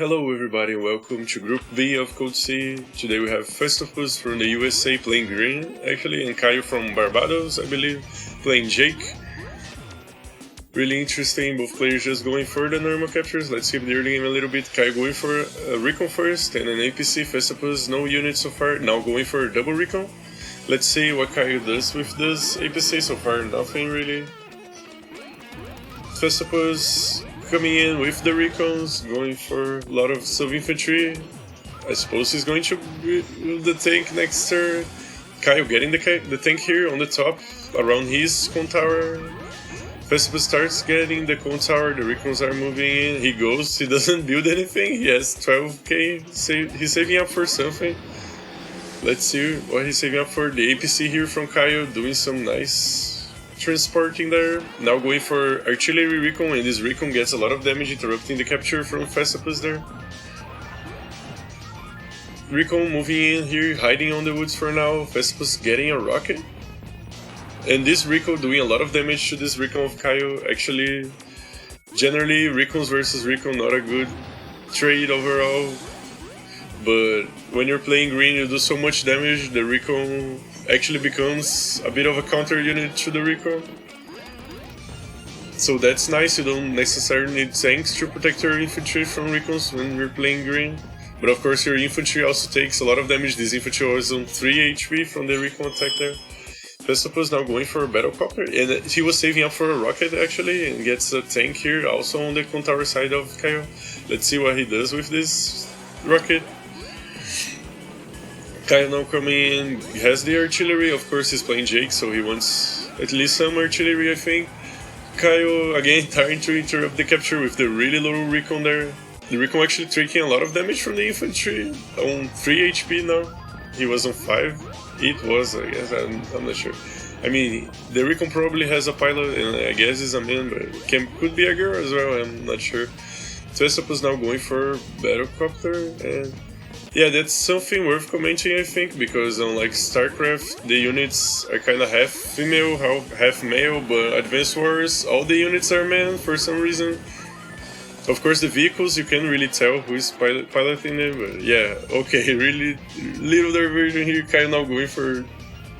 Hello everybody, welcome to Group B of Code C. Today we have Feztopus from the USA playing green, actually, and Caio from Barbados, I believe, playing Jake. Really interesting, both players just going for the normal captures. Let's skip the early game a little bit. Caio going for a recon first, and an APC. Feztopus, no unit so far, now going for a double recon. Let's see what Caio does with this APC. So far, nothing really. Feztopus coming in with the recons, going for a lot of sub-infantry. I suppose he's going to build the tank next turn. Caio getting the tank here on the top, around his cone tower. Feztopus starts getting the cone tower, the recons are moving in, he goes, he doesn't build anything, he has 12k, he's saving up for something. Let's see what he's saving up for. The APC here from Caio doing some nice transporting there. Now going for artillery recon, and this recon gets a lot of damage, interrupting the capture from Feztopus there. Recon moving in here, hiding on the woods for now. Feztopus getting a rocket. And this recon doing a lot of damage to this recon of Caio. Actually, generally, recons versus recon not a good trade overall. But when you're playing green, you do so much damage, the recon actually becomes a bit of a counter unit to the recon. So that's nice, you don't necessarily need tanks to protect your infantry from recons when you're playing green. But of course your infantry also takes a lot of damage. This infantry was on 3 HP from the recon attack there. Feztopus now going for a battlecopter, and he was saving up for a rocket actually, and gets a tank here also on the cone tower side of Caio. Let's see what he does with this rocket. Caio now coming in, he has the artillery, of course he's playing Jake, so he wants at least some artillery, I think. Caio again trying to interrupt the capture with the really low recon there. The recon actually taking a lot of damage from the infantry, on 3 HP now. He was on 5, it was, I guess, I'm not sure. I mean, the recon probably has a pilot, and I guess he's a man, but could be a girl as well, I'm not sure. Feztopus now going for battlecopter, and yeah, that's something worth commenting, I think, because unlike StarCraft, the units are kind of half female, half male, but Advanced Wars, all the units are men for some reason. Of course, the vehicles, you can't really tell who is piloting them, but yeah, okay, really little diversion here. Caio now going for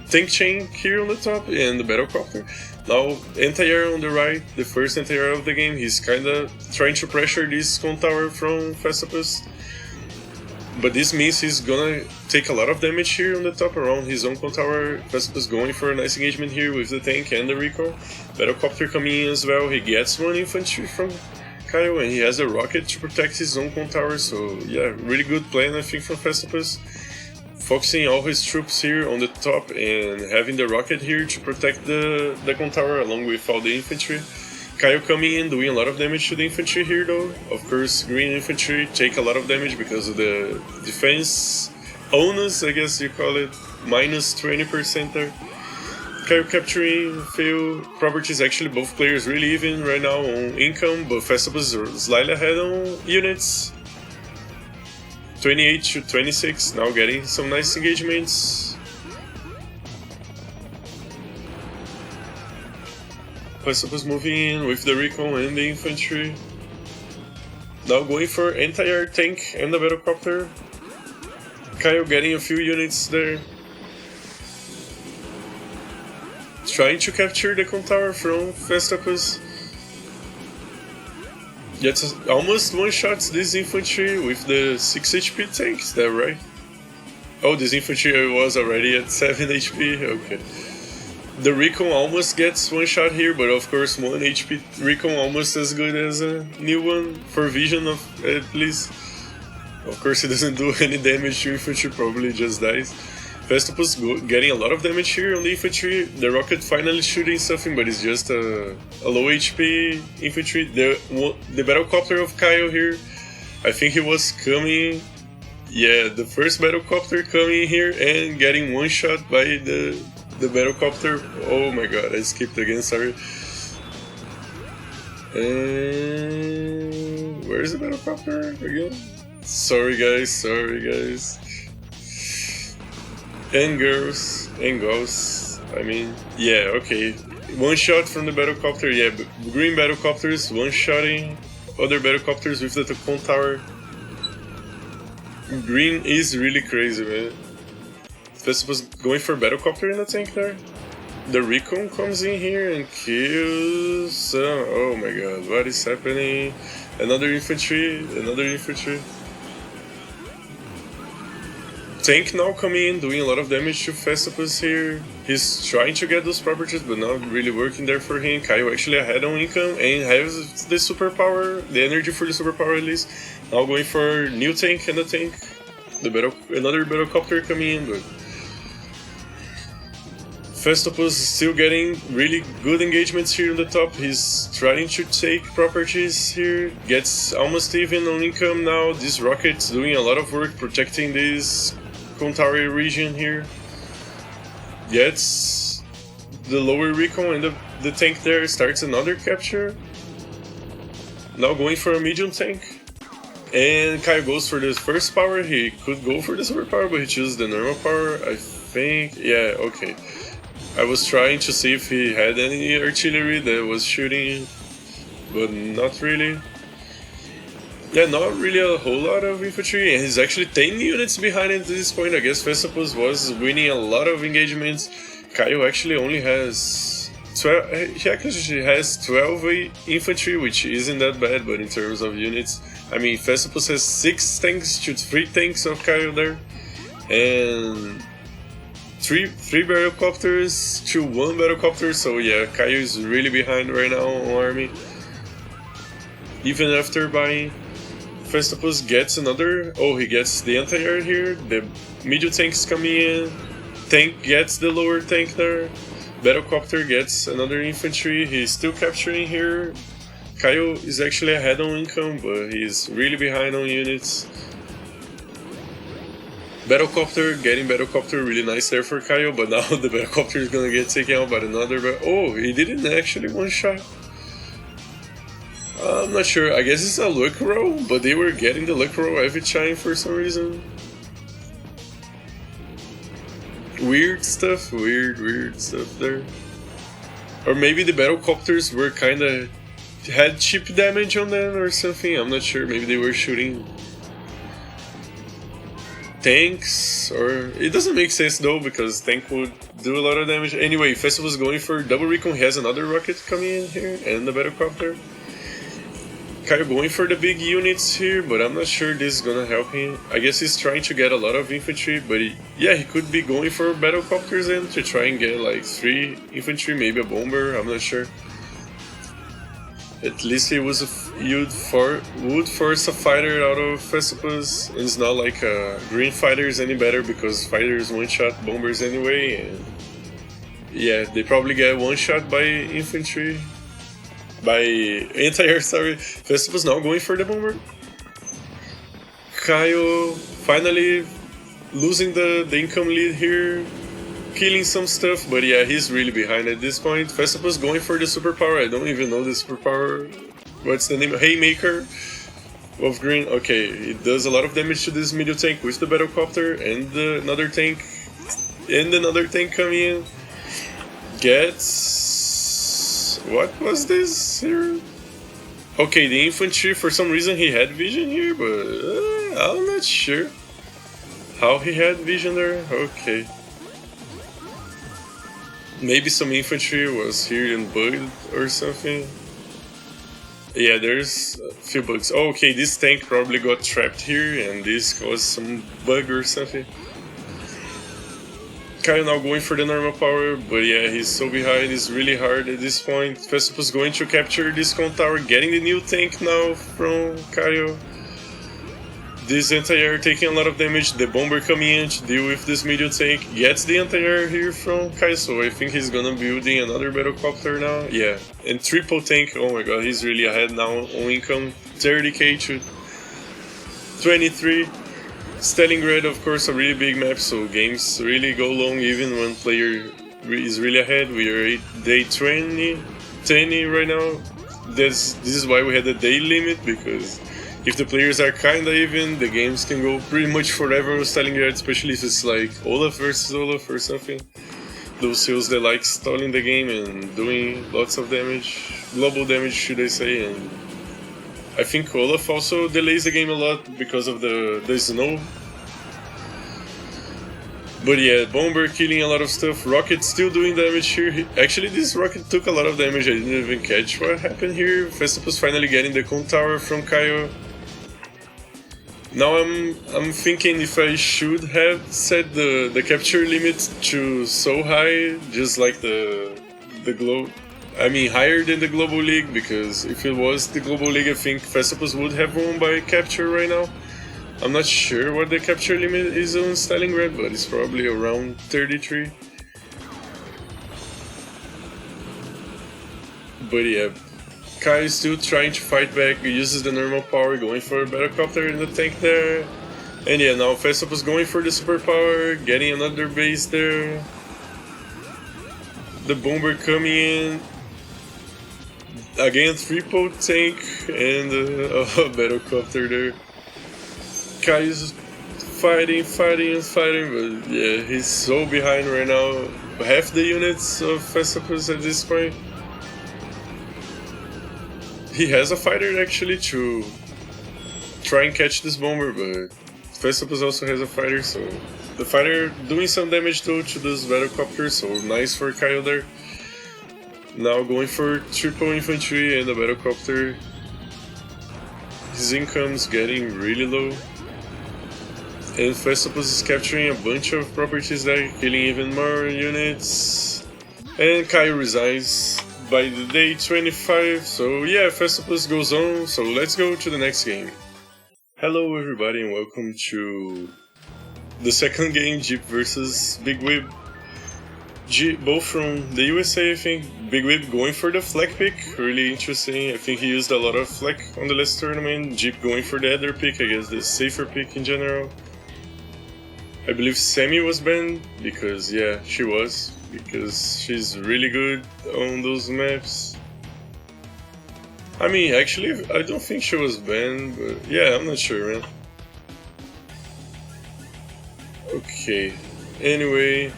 tank chain here on the top and the battlecopter. Now, anti-air on the right, the first anti-air of the game, he's kind of trying to pressure this cone tower from Feztopus. But this means he's gonna take a lot of damage here on the top around his own cone tower. Feztopus going for a nice engagement here with the tank and the recon. Battlecopter coming in as well, he gets one infantry from Caio, and he has a rocket to protect his own cone tower, so yeah, really good plan I think from Feztopus. Focusing all his troops here on the top and having the rocket here to protect the cone tower along with all the infantry. Caio coming in, doing a lot of damage to the infantry here though. Of course, green infantry take a lot of damage because of the defense onus, I guess you call it, minus 20% there. Caio capturing fail properties, actually both players really even right now on income, but Feztopus is slightly ahead on units. 28 to 26, now getting some nice engagements. Feztopus moving in with the recon and the infantry. Now going for anti-air tank and the battlecopter. Caio getting a few units there. Trying to capture the cone tower from Feztopus. Gets almost one-shots this infantry with the 6 HP tank, is that right? Oh, this infantry was already at 7 HP, okay. The recon almost gets one shot here, but of course 1 HP recon almost as good as a new one, for vision of at least. Of course he doesn't do any damage to infantry, probably just dies. Feztopus getting a lot of damage here on the infantry. The rocket finally shooting something, but it's just a low HP infantry. The battlecopter of Caio here, I think he was coming. Yeah, the first battlecopter coming here and getting one shot by the battlecopter. Oh my god, I skipped again, sorry. And where's the battlecopter again? Sorry guys. And girls, I mean, yeah, okay. One shot from the battlecopter, yeah, green battlecopters, one-shotting other battlecopters with the cone tower. Green is really crazy, man. Feztopus going for Battlecopter in the tank there. The Recon comes in here and kills... oh my god, what is happening? Another infantry. Tank now coming in, doing a lot of damage to Feztopus here. He's trying to get those properties, but not really working there for him. Kaio actually ahead on income and has the superpower, the energy for the superpower at least. Now going for new tank and a tank. Another Battlecopter coming in, but Feztopus is still getting really good engagements here on the top. He's trying to take properties here. Gets almost even on income now. This rocket's doing a lot of work protecting this Contari region here. Gets the lower recon and the tank there. Starts another capture. Now going for a medium tank. And Kaio goes for the first power. He could go for the super power, but he chose the normal power, I think. Yeah, okay. I was trying to see if he had any artillery that was shooting, but not really. Yeah, not really a whole lot of infantry, and he's actually 10 units behind at this point. I guess Feztopus was winning a lot of engagements. Kaio actually only has 12. He actually has 12 infantry, which isn't that bad, but in terms of units, I mean, Feztopus has 6 tanks to 3 tanks of Kaio there, and three Battlecopters to 1 Battlecopter. So yeah, Kaio is really behind right now on army. Even after buying, Feztopus gets another. Oh, he gets the anti-air here. The medium tanks coming in. Tank gets the lower tank there. Battlecopter gets another infantry. He's still capturing here. Kaio is actually ahead on income, but he's really behind on units. Battlecopter, getting Battlecopter, really nice there for Kaio, but now the Battlecopter is gonna get taken out by another. Oh, he didn't actually one shot. I'm not sure. I guess it's a luck roll, but they were getting the luck roll every time for some reason. Weird stuff there. Or maybe the Battlecopters were kinda had chip damage on them or something. I'm not sure. Maybe they were shooting tanks, or it doesn't make sense though, because tank would do a lot of damage. Anyway, Feztopus was going for double recon. He has another rocket coming in here and the Battlecopter. Kaio going for the big units here, but I'm not sure this is gonna help him. I guess he's trying to get a lot of infantry, but yeah, he could be going for Battlecopters then to try and get like 3 infantry, maybe a bomber. I'm not sure. At least he would force a fighter out of Feztopus, and it's not like green fighters any better, because fighters one-shot bombers anyway, and yeah, they probably get one-shot by infantry, by anti-air, sorry. Feztopus now going for the bomber. Kaio finally losing the income lead here, killing some stuff, but yeah, he's really behind at this point. Feztopus going for the superpower. I don't even know the superpower. What's the name? Haymaker of green. Okay, it does a lot of damage to this medium tank with the Battlecopter and another tank. And another tank coming in. Gets... what was this here? Okay, the infantry, for some reason he had vision here, but I'm not sure how he had vision there. Okay. Maybe some infantry was here and bugged or something. Yeah, there's a few bugs. Oh, okay, this tank probably got trapped here and this caused some bug or something. Kaio now going for the normal power, but yeah, he's so behind, it's really hard at this point. Feztopus going to capture this con tower, getting the new tank now from Kaio. This anti-air taking a lot of damage, the bomber coming in to deal with this medium tank, gets the anti-air here from Kaio, so I think he's gonna be building another Battlecopter now. Yeah, and triple tank, oh my god, he's really ahead now on income, 30k to 23. Stalingrad, of course, a really big map, so games really go long even when player is really ahead. We are at day 20 right now. This is why we had a day limit, because if the players are kinda even, the games can go pretty much forever with Stalingrad, especially if it's like Olaf versus Olaf or something. Those heroes that like stalling the game and doing lots of damage, global damage should I say, and I think Olaf also delays the game a lot because of the snow But yeah, Bomber killing a lot of stuff. Rocket still doing damage here. Actually, this rocket took a lot of damage. I didn't even catch what happened here. Feztopus finally getting the Cone Tower from Kaio. Now I'm thinking if I should have set the capture limit to so high, just like the higher than the Global League, because if it was the Global League, I think Feztopus would have won by capture right now. I'm not sure what the capture limit is on Stalingrad, but it's probably around 33. But yeah, Kai is still trying to fight back. He uses the normal power, going for a Battlecopter in the tank there. And yeah, now Feztopus going for the superpower, getting another base there. The Bomber coming in. Again, triple tank and a Battlecopter there. Kai is fighting, but yeah, he's so behind right now. Half the units of Feztopus at this point. He has a fighter actually to try and catch this Bomber, but Feztopus also has a fighter, so the fighter doing some damage though to this Battlecopter, so nice for Kaio there. Now going for triple infantry and the Battlecopter. His income's getting really low. And Feztopus is capturing a bunch of properties there, killing even more units. And Kaio resigns by the day 25, so yeah, Feztopus goes on, so let's go to the next game. Hello everybody and welcome to the second game, Geep versus Big Whip. Both from the USA, I think. Big Whip going for the flak pick, really interesting. I think he used a lot of flak on the last tournament. Geep going for the other pick, I guess the safer pick in general. I believe Sammy was banned, because yeah, she was, because she's really good on those maps. I mean, actually, I don't think she was banned, but yeah, I'm not sure, man. Okay, anyway,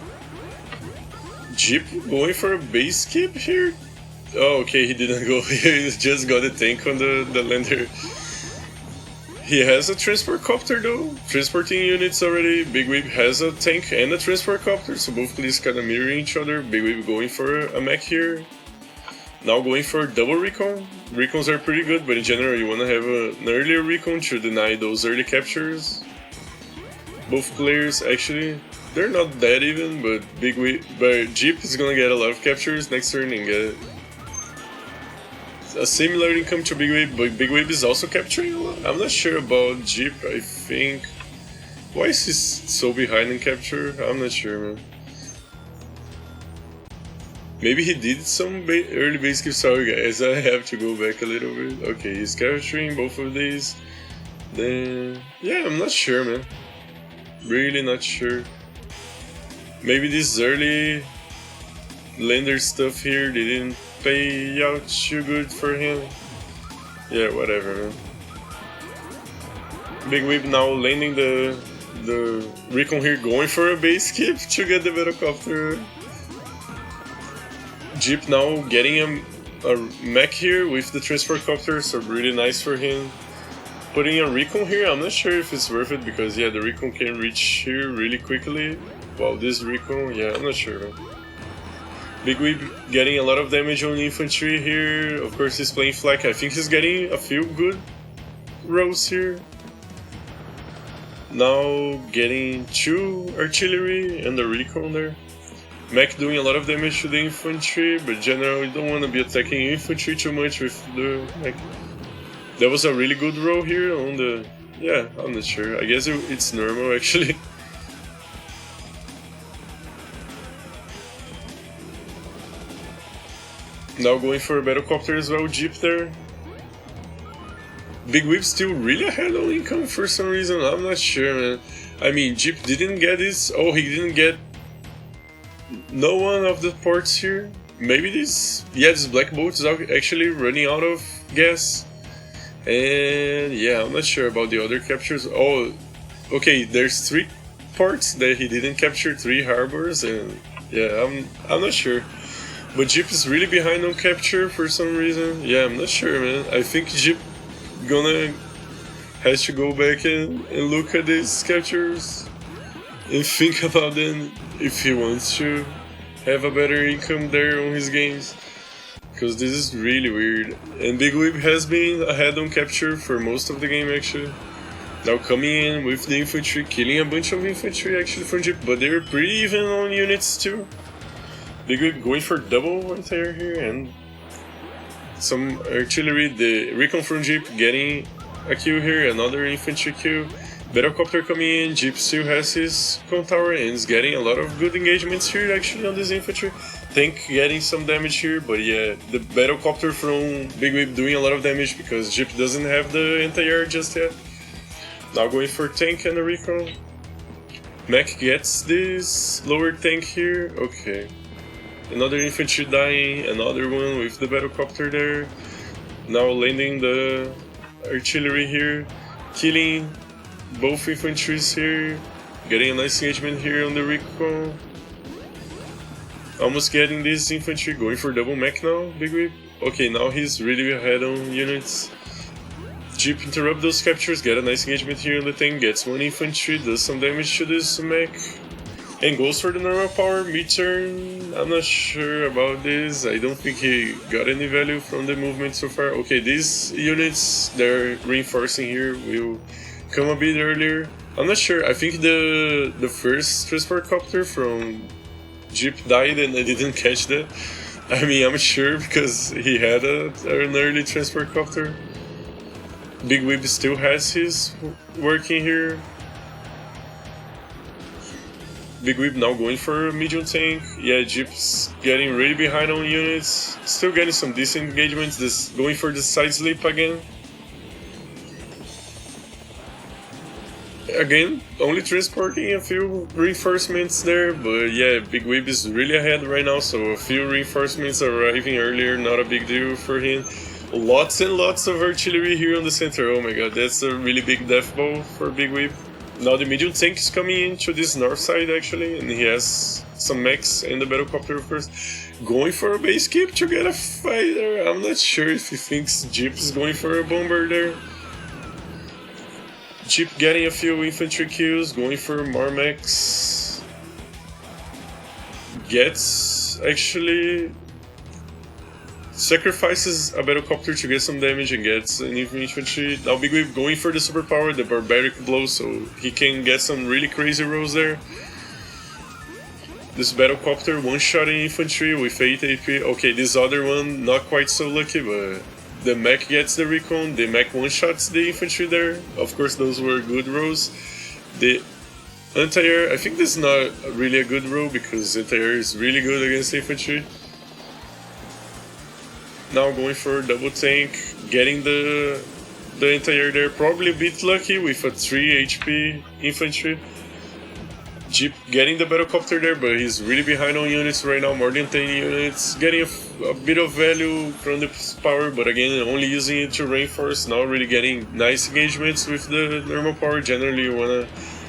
Geep going for a base skip here? Oh, okay, he didn't go here, he just got a tank on the lander. He has a transport copter though, transporting units already. Big Whip has a tank and a transport copter, so both please kind of mirroring each other. Big Whip going for a mech here. Now going for double recon. Recons are pretty good, but in general you want to have an earlier recon to deny those early captures. Both players actually, they're not that even, but Geep is gonna get a lot of captures next turn and get a similar income to Big Whip, but Big Whip is also capturing a lot. I'm not sure about Geep, I think. Why is he so behind in capture? I'm not sure, man. Maybe he did some early base skip. Sorry guys, I have to go back a little bit. Okay, he's capturing both of these. Then, yeah, I'm not sure, man. Really not sure. Maybe this early lander stuff here, they didn't pay out too good for him. Yeah, whatever, man. Big Whip now landing the recon here, going for a base skip to get the Battlecopter. Geep now getting a mech here with the transport copter, so really nice for him. Putting a recon here, I'm not sure if it's worth it, because yeah, the recon can reach here really quickly. Wow, this recon, yeah, I'm not sure, man. Big Whip getting a lot of damage on infantry here. Of course he's playing flak. I think he's getting a few good rolls here. Now getting 2 artillery and the recon there. Mech doing a lot of damage to the infantry, but in general you don't want to be attacking infantry too much with the mech. That was a really good roll here on the... yeah, I'm not sure. I guess it's normal actually. Now going for a Battlecopter as well, Geep there. Big Whip still really ahead on income for some reason, I'm not sure, man. I mean, Geep didn't get this. Oh, he didn't get no one of the ports here. Maybe this... yeah, this Black Bolt is actually running out of gas. And yeah, I'm not sure about the other captures. Oh, okay, there's 3 ports that he didn't capture, 3 harbors, and yeah, I'm not sure. But Geep is really behind on capture for some reason. Yeah, I'm not sure, man. I think Geep has to go back and look at these captures. and think about then if he wants to have a better income there on his games. Because this is really weird. And Big Whip has been ahead on capture for most of the game actually. Now coming in with the infantry, killing a bunch of infantry actually from Geep, but they're pretty even on units too. Big Whip going for double anti-air here and some artillery. The recon from Geep getting a kill here, another infantry kill. Battlecopter coming in, Geep still has his con tower and is getting a lot of good engagements here actually on this infantry. Tank getting some damage here, but yeah, the Battlecopter from Big Whip doing a lot of damage because Geep doesn't have the anti-air just yet. Now going for tank and a recon. Mech gets this lower tank here, okay. Another infantry dying, another one with the Battlecopter there. Now landing the artillery here, killing both infantries here, getting a nice engagement here on the recon. Almost getting this infantry, going for double mech now, Big Whip. Okay, now he's really ahead on units. Geep interrupt those captures, get a nice engagement here on the tank, gets one infantry, does some damage to this mech, and goes for the normal power mid-turn. I'm not sure about this, I don't think he got any value from the movement so far. Okay, these units they're reinforcing here will come a bit earlier. I'm not sure, I think the first transport copter from Geep died and I didn't catch that. I mean, I'm sure because he had an early transport copter. Big Whip still has his working here. Big Whip now going for a medium tank. Yeah, Geep's getting really behind on units. Still getting some decent engagements. This going for the side slip again. Again, only transporting a few reinforcements there, but yeah, Big Whip is really ahead right now, so a few reinforcements arriving earlier, not a big deal for him. Lots and lots of artillery here on the center, oh my god, that's a really big death blow for Big Whip. Now the medium tank is coming into this north side actually, and he has some mechs and the Battlecopter of course. Going for a base keep to get a fighter, I'm not sure if he thinks Geep is going for a bomber there. Geep getting a few infantry kills, going for more mechs. Gets actually sacrifices a Battlecopter to get some damage and gets an infantry. Now Big Whip going for the superpower, the barbaric blow, so he can get some really crazy rolls there. This Battlecopter one-shotting infantry with 8 AP. Okay, this other one not quite so lucky, but the mech gets the recon, the mech one-shots the infantry there. Of course, those were good rolls. The anti-air, I think this is not really a good roll because anti-air is really good against infantry. Now going for double tank, getting the anti-air there. Probably a bit lucky with a 3 HP infantry. Geep getting the Battlecopter there, but he's really behind on units right now, more than 10 units. Getting a bit of value from the power, but again, only using it to reinforce, not really getting nice engagements with the normal power. Generally, you wanna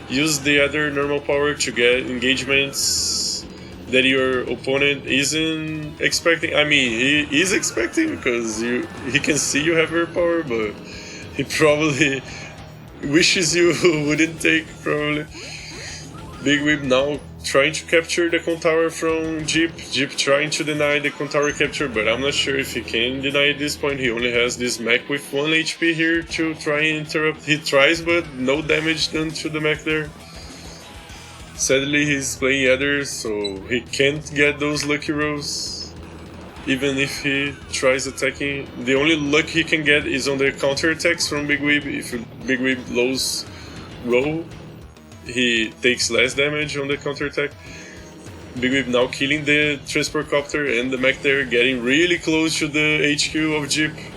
use the other normal power to get engagements that your opponent isn't expecting. I mean, he is expecting because he can see you have your power, but he probably wishes you wouldn't take, probably. Big Whip now trying to capture the con tower from Geep. Geep trying to deny the con tower capture, but I'm not sure if he can deny at this point. He only has this mech with 1 HP here to try and interrupt. He tries, but no damage done to the mech there. Sadly, he's playing others, so he can't get those lucky rolls. Even if he tries attacking, the only luck he can get is on the counter attacks from Big Whip. If Big Whip lows roll, he takes less damage on the counterattack. Big Whip now killing the transport copter and the mech there, getting really close to the HQ of Geep.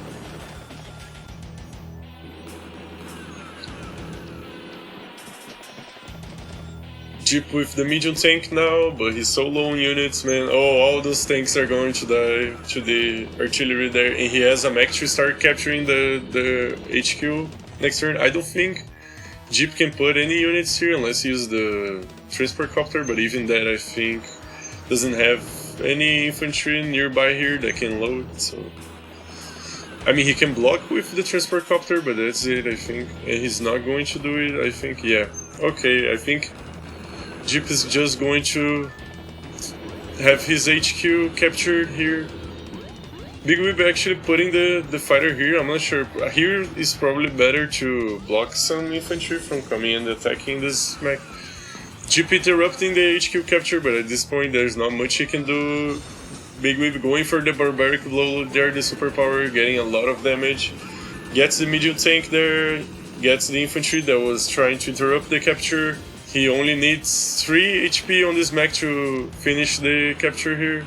Geep with the medium tank now, but he's so low on units, man. Oh, all those tanks are going to die to the artillery there, and he has a mech to start capturing the HQ next turn. I don't think Geep can put any units here unless he uses the transport copter, but even that I think doesn't have any infantry nearby here that can load, so I mean he can block with the transport copter, but that's it I think, and he's not going to do it I think. Yeah, okay, I think Geep is just going to have his HQ captured here. Big Whip actually putting the fighter here, I'm not sure. Here is probably better to block some infantry from coming and attacking this mech. Geep interrupting the HQ capture, but at this point there's not much he can do. Big Whip going for the barbaric blow there, the superpower, getting a lot of damage. Gets the medium tank there, gets the infantry that was trying to interrupt the capture. He only needs 3 HP on this mech to finish the capture here.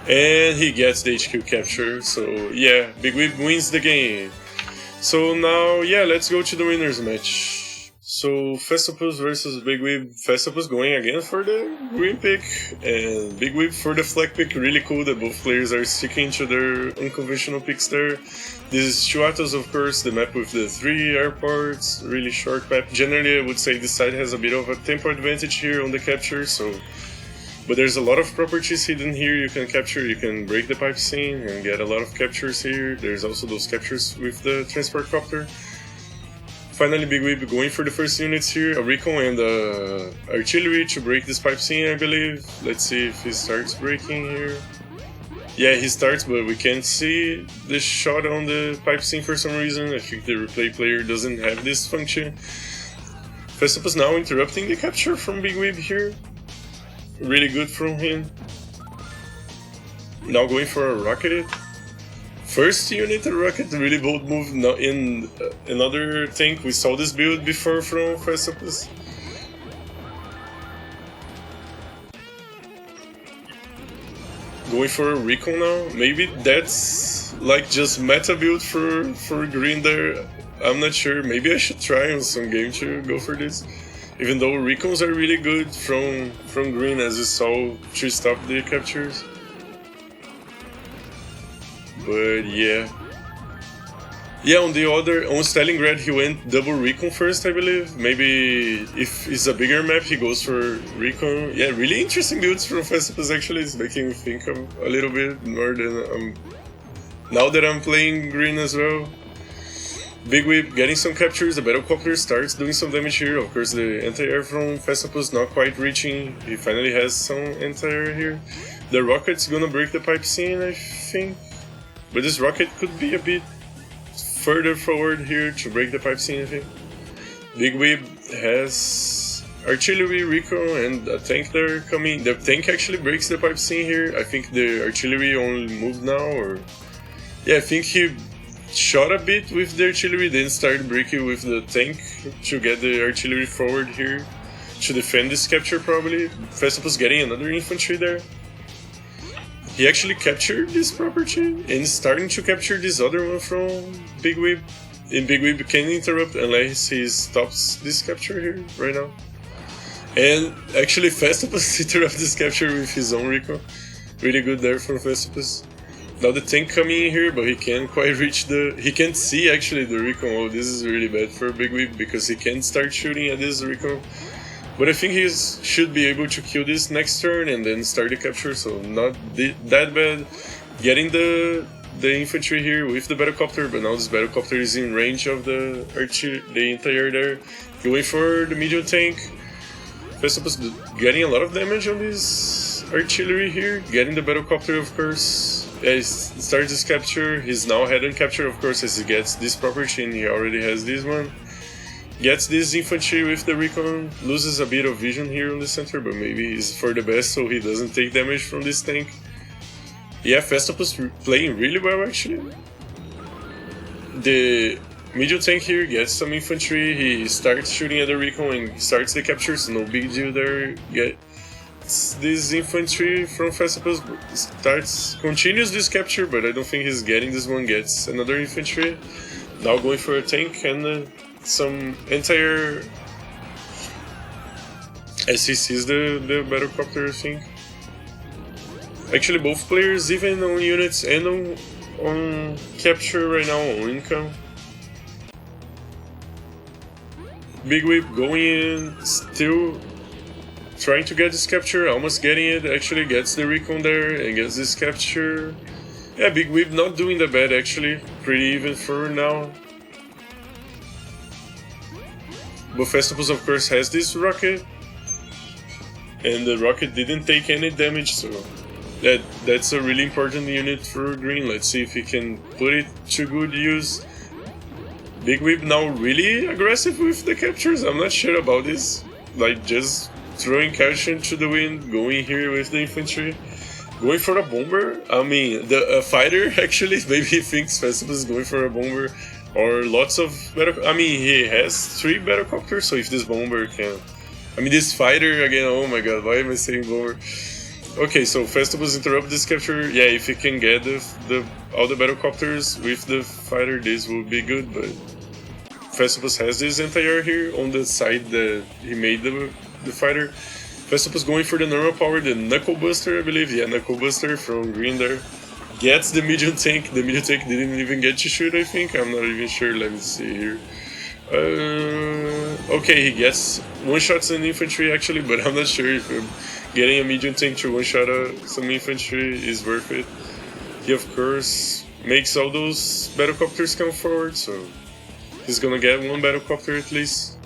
And he gets the HQ capture, so yeah, Big Whip wins the game. So now, yeah, let's go to the winners match. So Feztopus versus Big Whip. Feztopus going again for the green pick, and Big Whip for the flag pick. Really cool that both players are sticking to their unconventional picks there. This is Athos, of course, the map with the 3 airports, really short map. Generally, I would say this side has a bit of a tempo advantage here on the capture, so... But there's a lot of properties hidden here you can capture. You can break the pipe scene and get a lot of captures here. There's also those captures with the transport copter. Finally, Big Whip going for the first units here. A recon and artillery to break this pipe scene, I believe. Let's see if he starts breaking here. Yeah, he starts, but we can't see the shot on the pipe scene for some reason. I think the replay player doesn't have this function. Feztopus now interrupting the capture from Big Whip here. Really good from him. Now going for a rocket. First unit a rocket, really bold move. Not in another tank. We saw this build before from Feztopus. Going for a recon now. Maybe that's like just meta build for green there. I'm not sure. Maybe I should try on some game to go for this. Even though recons are really good from green, as you saw, to stop the captures. But yeah. Yeah, on Stalingrad he went double recon first, I believe. Maybe if it's a bigger map he goes for recon. Yeah, really interesting builds from Feztopus actually. It's making me think a little bit more than now that I'm playing green as well. Big Whip getting some captures, the Battlecopter starts doing some damage here. Of course the anti-air from Feztopus not quite reaching. He finally has some anti-air here. The rocket's gonna break the pipe scene, I think. But this rocket could be a bit further forward here to break the pipe scene, I think. Big Whip has artillery, recon, and a tank there coming. The tank actually breaks the pipe scene here. I think the artillery only moved now, or... Yeah, I think he shot a bit with the artillery, then started breaking with the tank to get the artillery forward here to defend this capture probably. Feztopus getting another infantry there. He actually captured this property and starting to capture this other one from Big Whip. And Big Whip can interrupt unless he stops this capture here right now. And actually Feztopus interrupts this capture with his own recon. Really good there from Feztopus. Now the tank coming in here, but he can't quite reach he can't see actually the recon. Oh, this is really bad for Big Whip because he can't start shooting at this recon. But I think he should be able to kill this next turn and then start the capture, so not that bad. Getting the infantry here with the Battlecopter, but now this Battlecopter is in range of the anti-air there. Going for the medium tank. Feztopus getting a lot of damage on this artillery here. Getting the Battlecopter, of course. Yeah, he starts this capture. He's now head-on capture, of course, as he gets this property and he already has this one. Gets this infantry with the recon. Loses a bit of vision here on the center, but maybe it's for the best so he doesn't take damage from this tank. Yeah, Feztopus playing really well actually. The medium tank here gets some infantry. He starts shooting at the recon and starts the capture, so no big deal there. This infantry from Feztopus continues this capture, but I don't think he's getting this one. Gets another infantry. Now going for a tank and some anti-air as he sees the Battlecopter, I think. Actually both players, even on units and on capture right now, on income. Big Whip going in, still trying to get this capture, almost getting it, actually gets the recon there and gets this capture. Yeah, Big Whip not doing that bad actually, pretty even for now. But Feztopus of course has this rocket. and the rocket didn't take any damage, so that's a really important unit for green. Let's see if he can put it to good use. Big Whip now really aggressive with the captures. I'm not sure about this. Like, just throwing caution to the wind, going here with the infantry, going for a bomber. I mean, the fighter actually, maybe he thinks Feztopus is going for a bomber, or lots of I mean, he has 3 battlecopters, so if this bomber can, I mean, this fighter again. Oh my god, why am I saying bomber? Okay, so Feztopus interrupt this capture. Yeah, if he can get all the battlecopters with the fighter, this would be good, but Feztopus has this anti-air here on the side that he made the fighter. Feztopus going for the normal power, the Knuckle Buster, I believe. Yeah, Knuckle Buster from green there. Gets the medium tank. The medium tank didn't even get to shoot, I think. I'm not even sure. Let me see here. Okay, he gets one-shots in infantry actually, but I'm not sure if getting a medium tank to one-shot some infantry is worth it. He, of course, makes all those battlecopters come forward, so he's gonna get 1 battlecopter at least.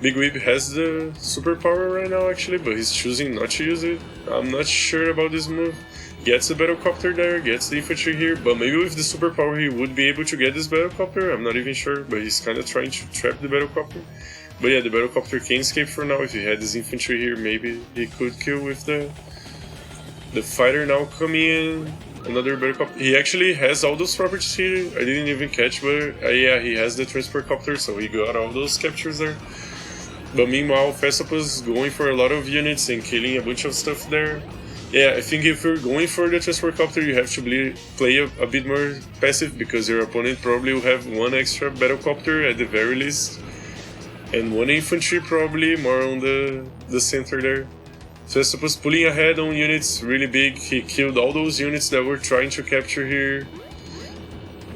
Big Whip has the superpower right now actually, but he's choosing not to use it. I'm not sure about this move. Gets the battlecopter there, gets the infantry here, but maybe with the superpower he would be able to get this battlecopter. I'm not even sure, but he's kind of trying to trap the battlecopter. But yeah, the battlecopter can escape for now. If he had this infantry here, maybe he could kill with the fighter now coming in. Another battlecopter. He actually has all those properties here. I didn't even catch, but yeah, he has the transport copter, so he got all those captures there. But meanwhile, Feztopus going for a lot of units and killing a bunch of stuff there. Yeah, I think if you're going for the transport copter, you have to play a bit more passive, because your opponent probably will have 1 extra battlecopter at the very least, and 1 infantry probably more on the center there. Feztopus pulling ahead on units really big. He killed all those units that were trying to capture here.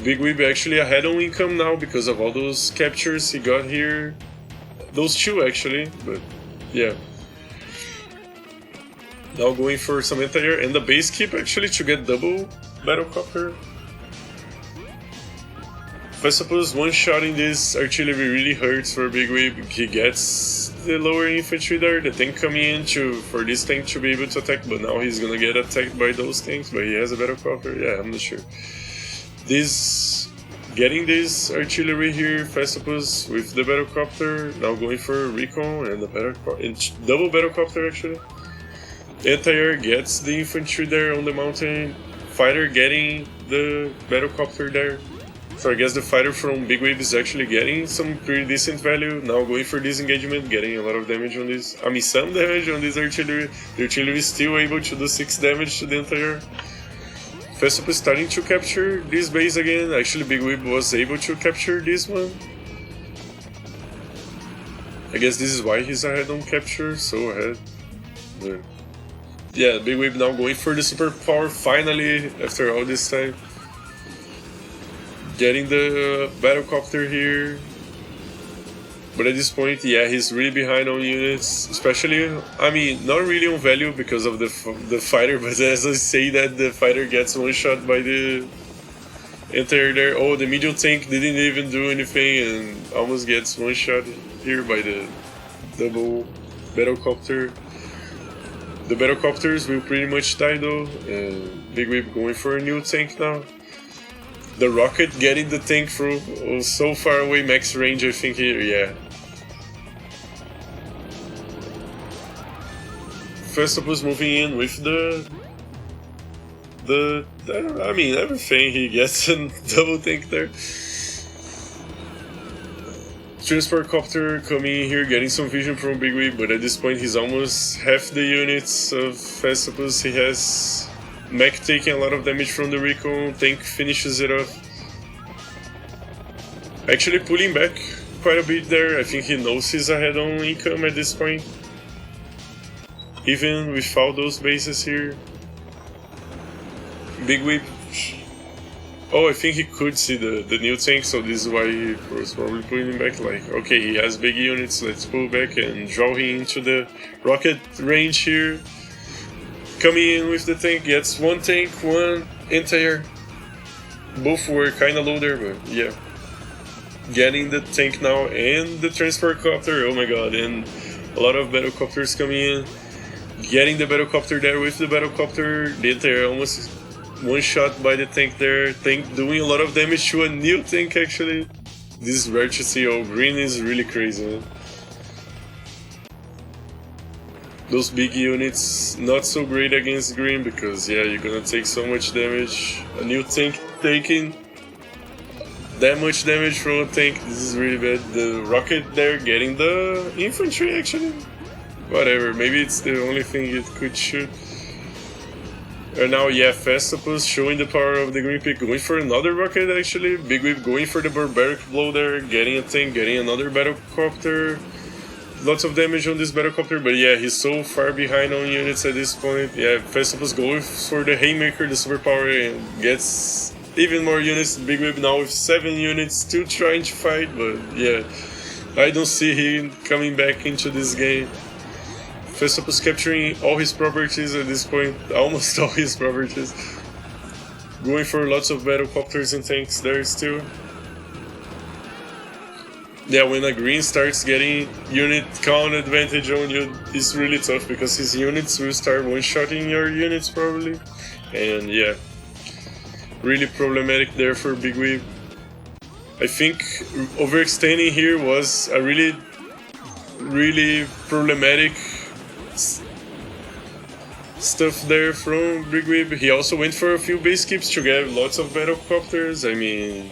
Big Whip actually ahead on income now because of all those captures he got here. Those 2 actually, but yeah. Now going for some anti-air and the base keep actually to get double battlecopter. Feztopus one-shotting this artillery really hurts for Big Whip. He gets the lower infantry there, the tank coming in for this tank to be able to attack, but now he's gonna get attacked by those tanks, but he has a battlecopter. Yeah, I'm not sure. Getting this artillery here, Feztopus with the battlecopter, now going for recon and double battlecopter actually. Anti-air gets the infantry there on the mountain, fighter getting the battlecopter there. So I guess the fighter from Big Whip is actually getting some pretty decent value. Now going for disengagement, getting a lot of damage on this. I mean, some damage on this artillery. The artillery is still able to do 6 damage to the anti-air. Feztopus starting to capture this base again. Actually, Big Whip was able to capture this one. I guess this is why he's ahead on capture, so ahead. But yeah, Big Whip now going for the superpower finally after all this time. Getting the battlecopter here. But at this point, yeah, he's really behind on units, especially, I mean, not really on value because of the fighter, but as I say that, the fighter gets one shot by the anti-air there. Oh, the medium tank didn't even do anything and almost gets one shot here by the double battlecopter. The battlecopters will pretty much die though, and Big Whip going for a new tank now. The rocket getting the tank through so far away, max range I think here, yeah. Feztopus moving in with I mean everything, he gets a double tank there. Transport copter coming in here, getting some vision from Big Whip, but at this point he's almost half the units of Feztopus. He has mech taking a lot of damage from the recon, tank finishes it off. Actually pulling back quite a bit there, I think he knows he's ahead on income at this point. Even without those bases here. Big Whip. Oh, I think he could see the new tank, so this is why he was probably pulling back. Like, okay, he has big units, let's pull back and draw him into the rocket range here. Coming in with the tank, gets one tank, one anti-air. Both were kinda low there, but yeah. Getting the tank now and the transport copter, oh my god, and a lot of battlecopters coming in. getting the battlecopter there with the battlecopter. They're almost one shot by the tank there. Tank doing a lot of damage to a new tank actually. This is rare to see. Oh, green is really crazy, man. Those big units not so great against green because yeah, you're gonna take so much damage. A new tank taking that much damage from a tank, this is really bad. The rocket there getting the infantry actually. Whatever, maybe it's the only thing it could shoot. And now yeah, Feztopus showing the power of the green pick, going for another rocket actually. Big Whip going for the barbaric blow there, getting a tank, getting another battlecopter. Lots of damage on this battlecopter, but yeah, he's so far behind on units at this point. Yeah, Feztopus goes for the Haymaker, the superpower, and gets even more units. Big Whip now with 7 units, still trying to fight, but yeah, I don't see him coming back into this game. Feztopus capturing all his properties at this point, almost all his properties. Going for lots of battlecopters and tanks there still. Yeah, when a green starts getting unit count advantage on you, it's really tough because his units will start one-shotting your units probably. And yeah, really problematic there for Big Whip. I think overextending here was a really problematic stuff there from Big Whip. He also went for a few base keeps to get lots of battlecopters. I mean,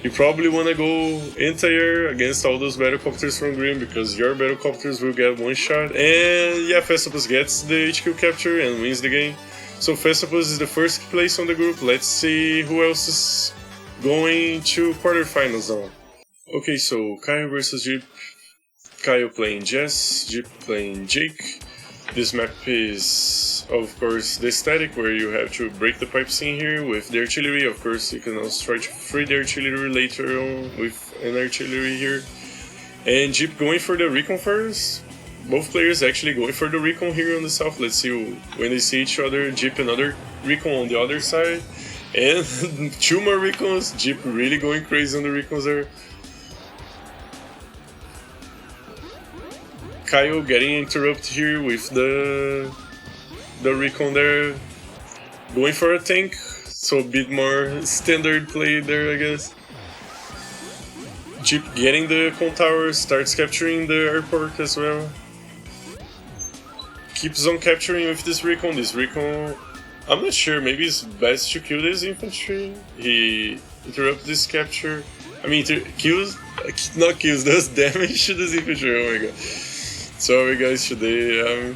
you probably want to go anti-air against all those battlecopters from green because your battlecopters will get one shot. And yeah, Feztopus gets the HQ capture and wins the game. So Feztopus is the first place on the group. Let's see who else is going to quarterfinals now. Okay, so Kyle versus Geep. Kyle playing Jess, Geep playing Jake. This map is, of course, the static where you have to break the pipe scene here with the artillery. Of course, you can also try to free the artillery later on with an artillery here. And Geep going for the recon first. Both players actually going for the recon here on the south. Let's see when they see each other. Geep another recon on the other side. And 2 more recons. Geep really going crazy on the recons there. Kyle getting interrupted here with the recon there, going for a tank, so a bit more standard play there, I guess. Geep getting the con tower, starts capturing the airport as well. Keeps on capturing with this recon. This recon, I'm not sure, maybe it's best to kill this infantry. He interrupts this capture. I mean, not kills, does damage to this infantry, oh my god. Sorry guys, today I'm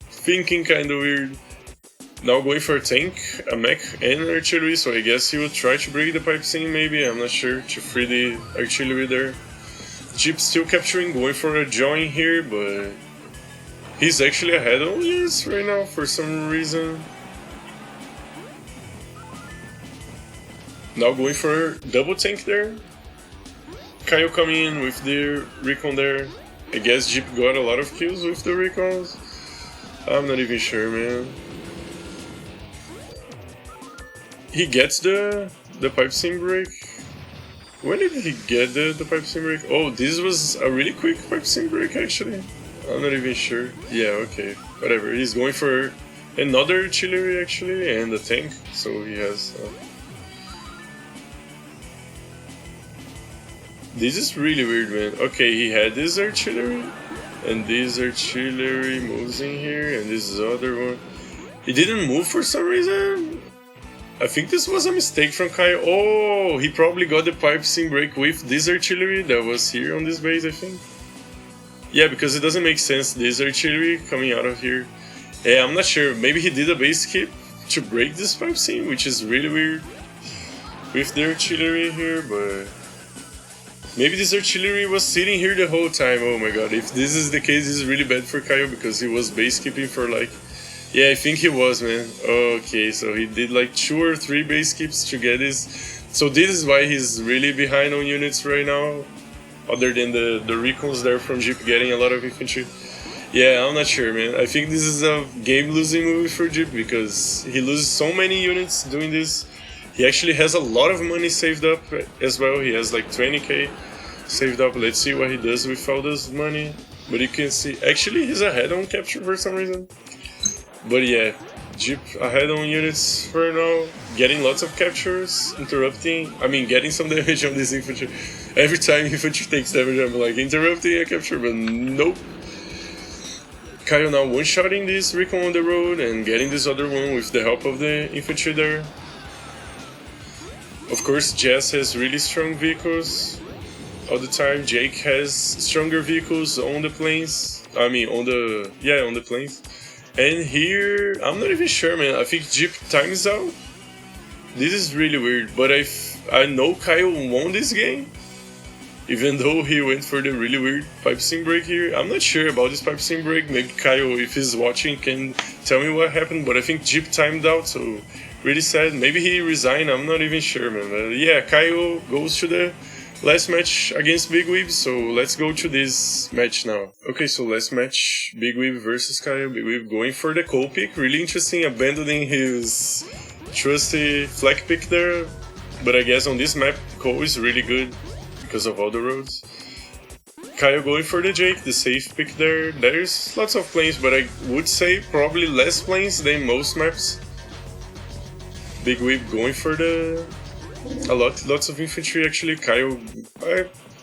thinking kinda weird. Now going for a tank, a mech and an artillery, so I guess he will try to break the pipe scene maybe, I'm not sure, to free the artillery there. Geep still capturing, going for a join here, but he's actually ahead on units right now for some reason. Now going for a double tank there. Kyle coming in with the recon there. I guess Geep got a lot of kills with the recons. I'm not even sure, man. He gets the pipe seam break. When did he get the pipe seam break? Oh, this was a really quick pipe seam break actually. I'm not even sure. Yeah, okay, whatever. He's going for another artillery actually and a tank, so he has. This is really weird, man. Okay, he had this artillery, and this artillery moves in here, and this other one. He didn't move for some reason. I think this was a mistake from Kai. Oh, he probably got the pipe seam break with this artillery that was here on this base, I think. Yeah, because it doesn't make sense, this artillery coming out of here. Yeah, I'm not sure. Maybe he did a base skip to break this pipe seam, which is really weird with the artillery here, but maybe this artillery was sitting here the whole time. Oh my god, if this is the case, this is really bad for Kyle because he was base keeping for like... Yeah, I think he was, man. Okay, so he did like 2 or 3 base keeps to get this. So this is why he's really behind on units right now. Other than the recons there from Geep getting a lot of infantry. Yeah, I'm not sure, man. I think this is a game-losing move for Geep because he loses so many units doing this. He actually has a lot of money saved up as well. He has like 20k saved up. Let's see what he does with all this money. But you can see, actually he's ahead on capture for some reason. But yeah, Geep ahead on units for now, getting lots of captures, getting some damage on this infantry. Every time infantry takes damage, I'm like, interrupting a capture, but nope. Kaio now one-shotting this recon on the road and getting this other one with the help of the infantry there. Of course, Jess has really strong vehicles all the time. Jake has stronger vehicles on the planes. On the planes. And here, I'm not even sure, man. I think Geep times out. This is really weird, but I know Kaio won this game. Even though he went for the really weird pipe steam break here. I'm not sure about this pipe steam break. Maybe Kaio, if he's watching, can tell me what happened. But I think Geep timed out, so really sad. Maybe he resigned, I'm not even sure, man. But yeah, Kaio goes to the last match against Big Weeb, so let's go to this match now. Okay, so last match, Big Weeb versus Kaio. Big Weeb going for the coal pick. Really interesting, abandoning his trusty flak pick there. But I guess on this map, coal is really good because of all the roads. Kaio going for the Jake, the safe pick there. There's lots of planes, but I would say probably less planes than most maps. Big Weeb going for lots of infantry actually. Kaio,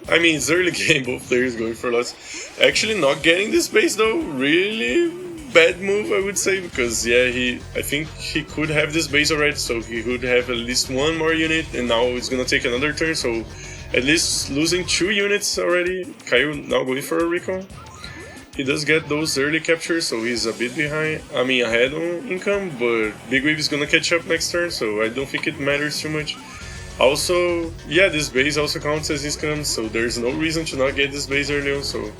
I mean it's early game, both players going for lots. Actually not getting this base though, really bad move I would say, because yeah, I think he could have this base already, so he could have at least one more unit, and now it's gonna take another turn, so at least losing 2 units already. Kaio now going for a recon. He does get those early captures, so he's a bit behind. Ahead on income, but Big Weeb is gonna catch up next turn, so I don't think it matters too much. Also, yeah, this base also counts as income, so there's no reason to not get this base early on, so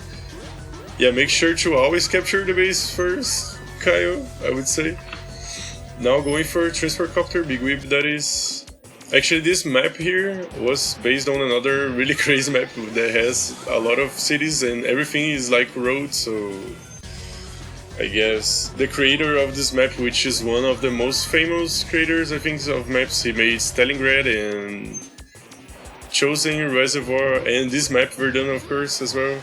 yeah, make sure to always capture the base first, Kaio, I would say. Now going for transport copter, Big Weeb that is. Actually, this map here was based on another really crazy map that has a lot of cities and everything is like roads, so I guess the creator of this map, which is one of the most famous creators I think of maps, he made Stalingrad and Chosen Reservoir and this map Verdun of course as well.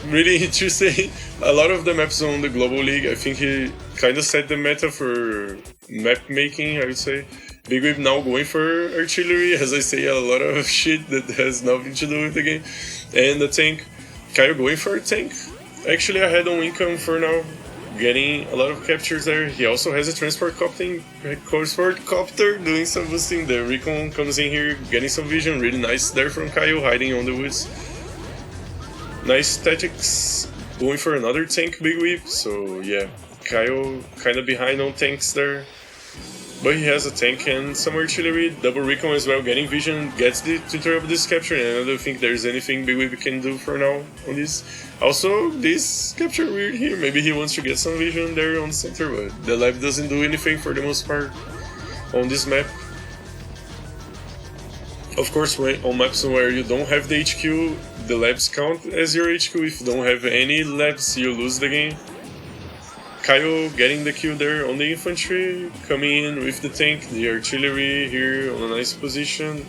Really interesting. A lot of the maps on the Global League, I think he kind of set the meta for map making, I would say. Big Weeb now going for artillery, as I say, a lot of shit that has nothing to do with the game. And the tank, Kaio going for a tank. Actually ahead on income for now, getting a lot of captures there. He also has a transport copter doing some boosting. The recon comes in here, getting some vision, really nice there from Kaio, hiding on the woods. Nice tactics, going for another tank Big Weeb, so yeah, Kaio kind of behind on tanks there. But he has a tank and some artillery, double recon as well, getting vision, gets to interrupt this capture, and I don't think there's anything Big Weeb can do for now on this. Also, this capture weird here, maybe he wants to get some vision there on the center, but the lab doesn't do anything for the most part on this map. Of course, on maps where you don't have the HQ, the labs count as your HQ. If you don't have any labs, you lose the game. Kaio getting the kill there on the infantry, coming in with the tank, the artillery here on a nice position.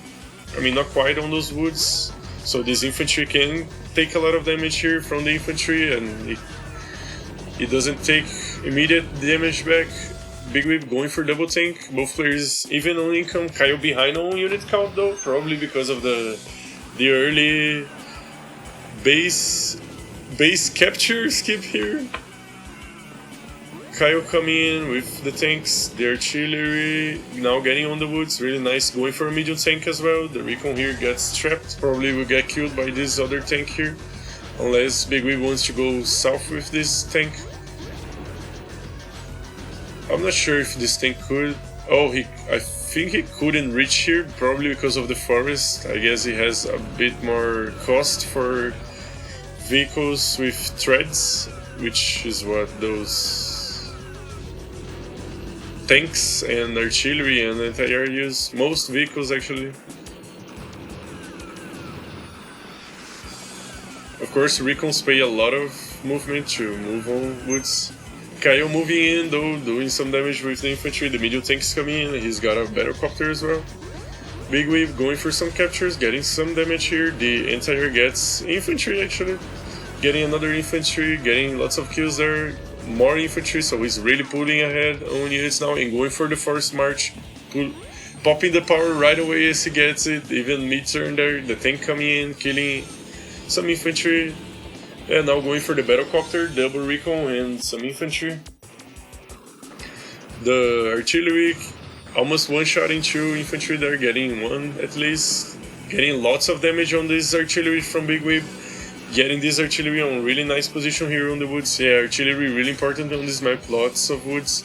Not quite on those woods, so this infantry can take a lot of damage here from the infantry, and it doesn't take immediate damage back. Big Weeb going for double tank, both players even on income. Kaio behind on unit count though, probably because of the early base capture skip here. Kaio coming in with the tanks, the artillery, now getting on the woods, really nice, going for a medium tank as well. The recon here gets trapped, probably will get killed by this other tank here, unless Big Weeb wants to go south with this tank. I'm not sure if this tank could. I think he couldn't reach here, probably because of the forest. I guess he has a bit more cost for vehicles with treads, which is what those tanks and artillery and anti-air use. Most vehicles actually. Of course, recons pay a lot of movement to move on woods. Kaio moving in though, doing some damage with the infantry. The medium tanks coming in, he's got a better copter as well. Big Whip going for some captures, getting some damage here. The entire gets infantry actually. Getting another infantry, getting lots of kills there. More infantry, so he's really pulling ahead on units now and going for the forced march. Popping the power right away as he gets it, even mid-turn there. The tank coming in, killing some infantry. And now going for the battlecopter, double recon and some infantry. The artillery almost one-shotting 2 infantry there, getting 1 at least. Getting lots of damage on this artillery from Big Whip. Getting this artillery on really nice position here on the woods. Yeah, artillery really important on this map, lots of woods.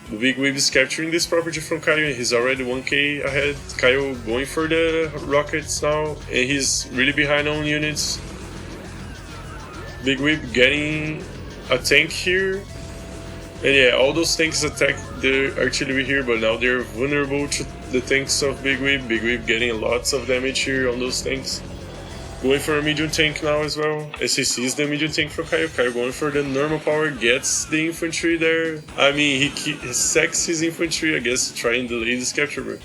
The Big Whip is capturing this property from Kaio and he's already 1k ahead. Kaio going for the rockets now and he's really behind on units. Big Whip getting a tank here. And yeah, all those tanks attack the artillery here, but now they're vulnerable to the tanks of Big Whip. Big Whip getting lots of damage here on those tanks. Going for a medium tank now as well. As he sees the medium tank from Kaio. Kaio going for the normal power, gets the infantry there. I mean, he sacks his infantry, I guess, to try and delay this capture, but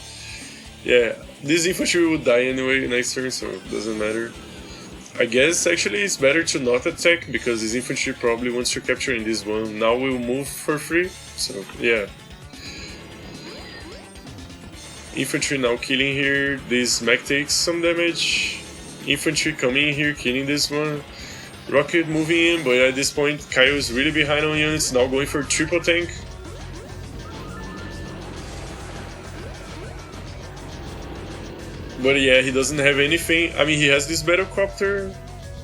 yeah, this infantry would die anyway next turn, so it doesn't matter. I guess actually it's better to not attack because his infantry probably wants to capture in this one. Now we'll move for free, so yeah. Infantry now killing here. This mech takes some damage. Infantry coming in here, killing this one. Rocket moving in, but at this point Kaio is really behind on units, now going for triple tank. But yeah, he doesn't have anything. I mean, he has this battlecopter,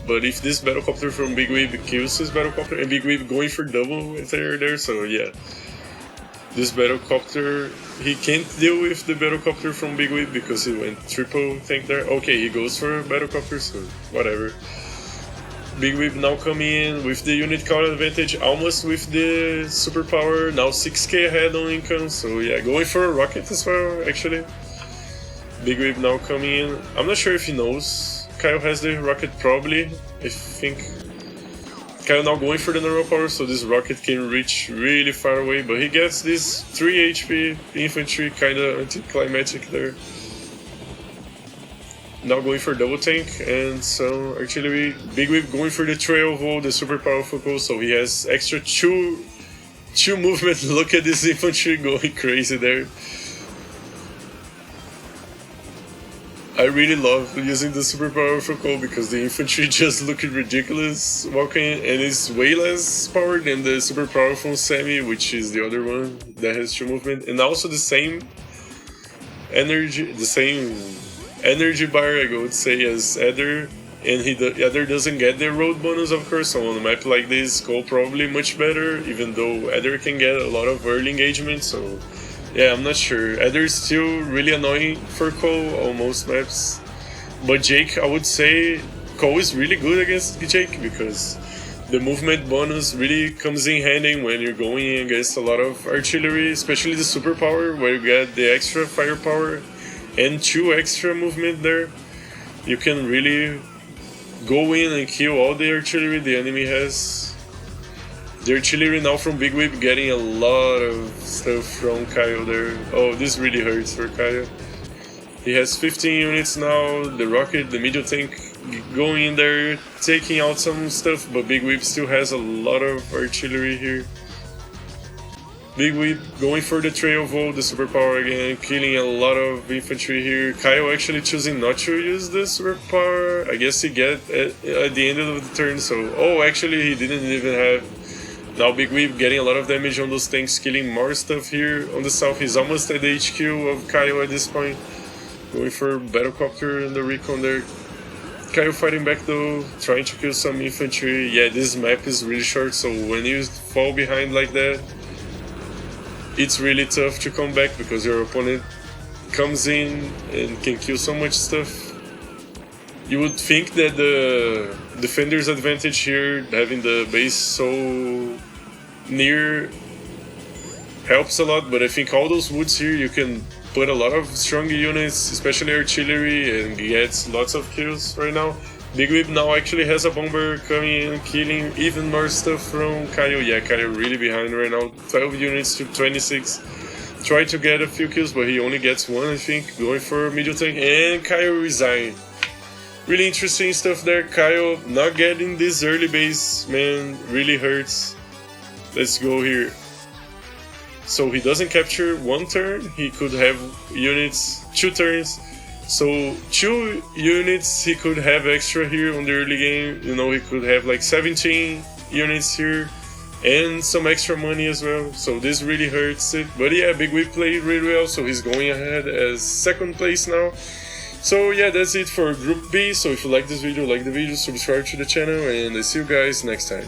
but if this battlecopter from Big Whip kills his battlecopter, and Big Whip going for double there, so yeah. This battlecopter, he can't deal with the battlecopter from Big Whip because he went triple tank there. Okay, he goes for battlecopter, so whatever. Big Whip now coming in with the unit count advantage, almost with the superpower, now 6k ahead on income, so yeah, going for a rocket as well, actually. Big Whip now coming in. I'm not sure if he knows Kaio has the rocket, probably, I think. Kaio now going for the normal power, so this rocket can reach really far away, but he gets this 3 HP infantry, kinda anticlimactic there. Now going for double tank and some artillery. Big Whip going for the trail hole, the super powerful goal, so he has extra 2 movement. Look at this infantry going crazy there. I really love using the super powerful call because the infantry just looking ridiculous walking and it's way less power than the super powerful semi, which is the other one that has 2 movement, and also the same energy bar, I would say, as Ether, and Ether doesn't get the road bonus, of course, so on a map like this, Cole probably much better, even though Ether can get a lot of early engagement, so yeah, I'm not sure. Ether is still really annoying for Cole on most maps. But Jake, I would say Cole is really good against Jake because the movement bonus really comes in handy when you're going against a lot of artillery, especially the superpower where you get the extra firepower and 2 extra movement there. You can really go in and kill all the artillery the enemy has. The artillery now from Big Whip getting a lot of stuff from Kaio there. Oh, this really hurts for Kaio. He has 15 units now, the rocket, the medium tank going in there, taking out some stuff, but Big Whip still has a lot of artillery here. Big Whip going for the trail vault, the superpower again, killing a lot of infantry here. Kaio actually choosing not to use the superpower. I guess he get at the end of the turn, so... Oh, actually he didn't even have... Now Big Whip getting a lot of damage on those tanks, killing more stuff here on the south. He's almost at the HQ of Kaio at this point. Going for battlecopter and the recon there. Kaio fighting back though, trying to kill some infantry. Yeah, this map is really short, so when you fall behind like that, it's really tough to come back because your opponent comes in and can kill so much stuff. You would think that the defender's advantage here, having the base so near, helps a lot, but I think all those woods here you can put a lot of strong units, especially artillery, and gets lots of kills right now. Big Whip now actually has a bomber coming in, killing even more stuff from Kaio. Yeah, Kaio really behind right now, 12 units to 26. Try to get a few kills, but he only gets one, I think, going for middle tank, and Kyle resign. Really interesting stuff there. Kyle not getting this early base, man, really hurts. Let's go here. So he doesn't capture one turn, he could have units 2 turns. So 2 units he could have extra here on the early game. You know, he could have like 17 units here and some extra money as well. So this really hurts it. But yeah, Big Whip played really well, so he's going ahead as 2nd place now. So yeah, that's it for Group B. So if you like this video, like the video, subscribe to the channel, and I see you guys next time.